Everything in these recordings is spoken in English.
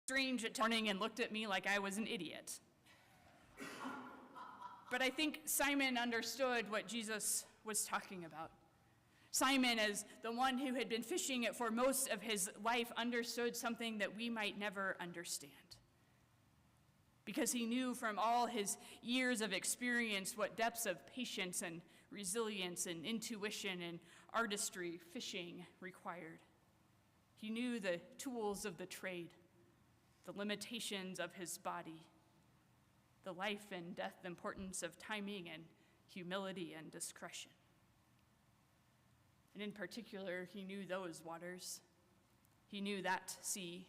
strange at morning and looked at me like I was an idiot. But I think Simon understood what Jesus was talking about. Simon, as the one who had been fishing it for most of his life, understood something that we might never understand. Because he knew from all his years of experience what depths of patience and resilience and intuition and artistry fishing required. He knew the tools of the trade, the limitations of his body, the life and death importance of timing and humility and discretion. And in particular, he knew those waters. He knew that sea.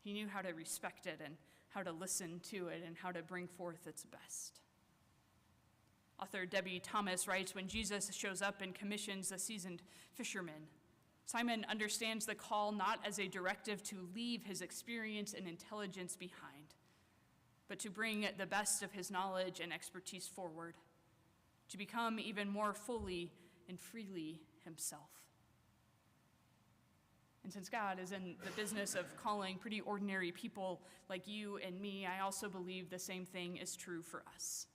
He knew how to respect it and how to listen to it and how to bring forth its best. Author Debbie Thomas writes, when Jesus shows up and commissions the seasoned fisherman, Simon understands the call not as a directive to leave his experience and intelligence behind, but to bring the best of his knowledge and expertise forward, to become even more fully and freely himself. And since God is in the business of calling pretty ordinary people like you and me, I also believe the same thing is true for us.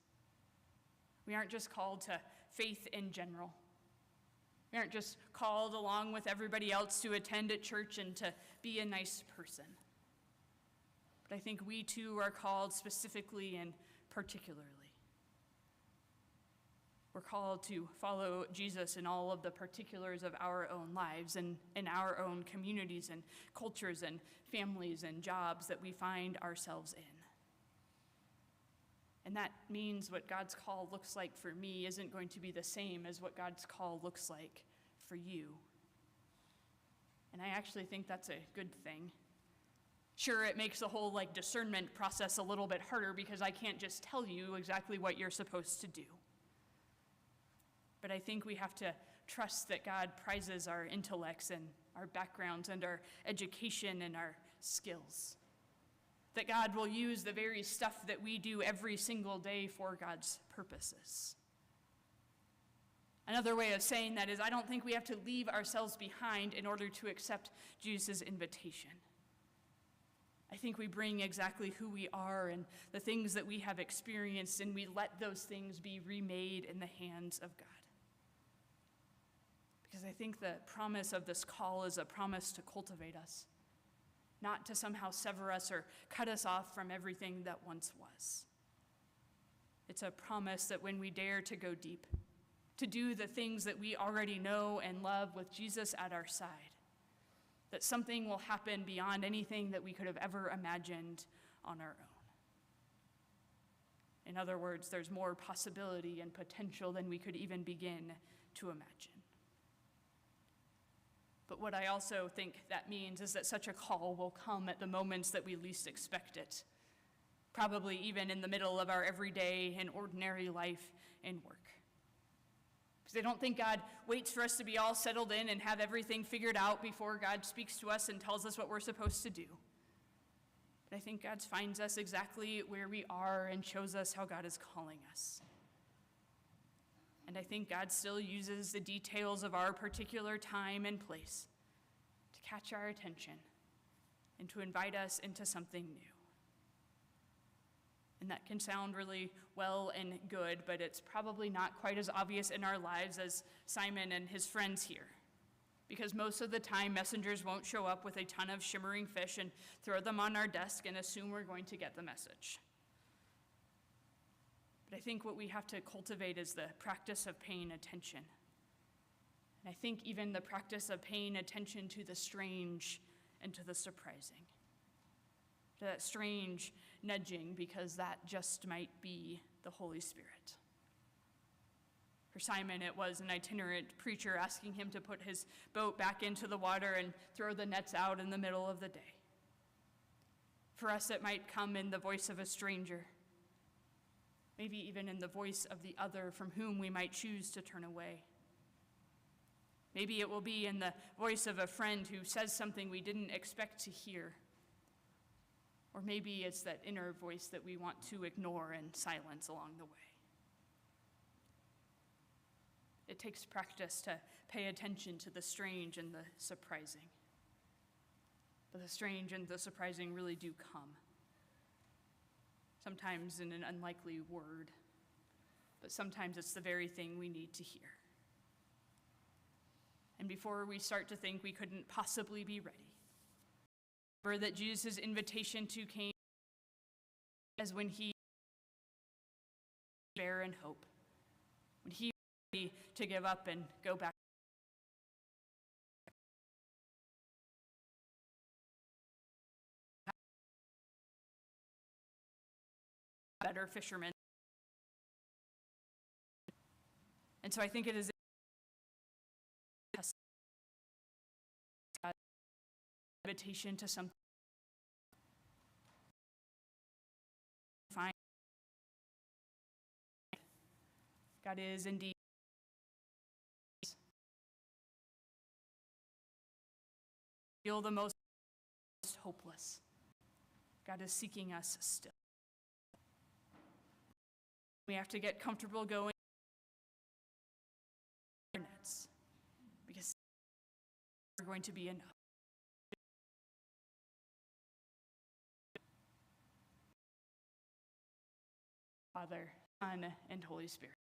We aren't just called to faith in general. We aren't just called along with everybody else to attend at church and to be a nice person. But I think we too are called specifically and particularly. We're called to follow Jesus in all of the particulars of our own lives and in our own communities and cultures and families and jobs that we find ourselves in. And that means what God's call looks like for me isn't going to be the same as what God's call looks like for you. And I actually think that's a good thing. Sure, it makes the whole discernment process a little bit harder because I can't just tell you exactly what you're supposed to do. But I think we have to trust that God prizes our intellects and our backgrounds and our education and our skills. That God will use the very stuff that we do every single day for God's purposes. Another way of saying that is I don't think we have to leave ourselves behind in order to accept Jesus' invitation. I think we bring exactly who we are and the things that we have experienced, and we let those things be remade in the hands of God. Because I think the promise of this call is a promise to cultivate us, not to somehow sever us or cut us off from everything that once was. It's a promise that when we dare to go deep, to do the things that we already know and love with Jesus at our side, that something will happen beyond anything that we could have ever imagined on our own. In other words, there's more possibility and potential than we could even begin to imagine. But what I also think that means is that such a call will come at the moments that we least expect it, probably even in the middle of our everyday and ordinary life and work. Because I don't think God waits for us to be all settled in and have everything figured out before God speaks to us and tells us what we're supposed to do. But I think God finds us exactly where we are and shows us how God is calling us. And I think God still uses the details of our particular time and place to catch our attention and to invite us into something new. And that can sound really well and good, but it's probably not quite as obvious in our lives as Simon and his friends here. Because most of the time, messengers won't show up with a ton of shimmering fish and throw them on our desk and assume we're going to get the message. But I think what we have to cultivate is the practice of paying attention. And I think even the practice of paying attention to the strange and to the surprising. To that strange nudging, because that just might be the Holy Spirit. For Simon, it was an itinerant preacher asking him to put his boat back into the water and throw the nets out in the middle of the day. For us, it might come in the voice of a stranger, maybe even in the voice of the other from whom we might choose to turn away. Maybe it will be in the voice of a friend who says something we didn't expect to hear. Or maybe it's that inner voice that we want to ignore and silence along the way. It takes practice to pay attention to the strange and the surprising. But the strange and the surprising really do come. Sometimes in an unlikely word, but sometimes it's the very thing we need to hear. And before we start to think we couldn't possibly be ready, remember that Jesus' invitation to Cain as when he despair and hope, when he was ready to give up and go back. Better fishermen. And so I think it is an invitation to something. Find God is indeed feel the most hopeless. God is seeking us still. We have to get comfortable going nets because we're going to be enough. Father, Son, and Holy Spirit.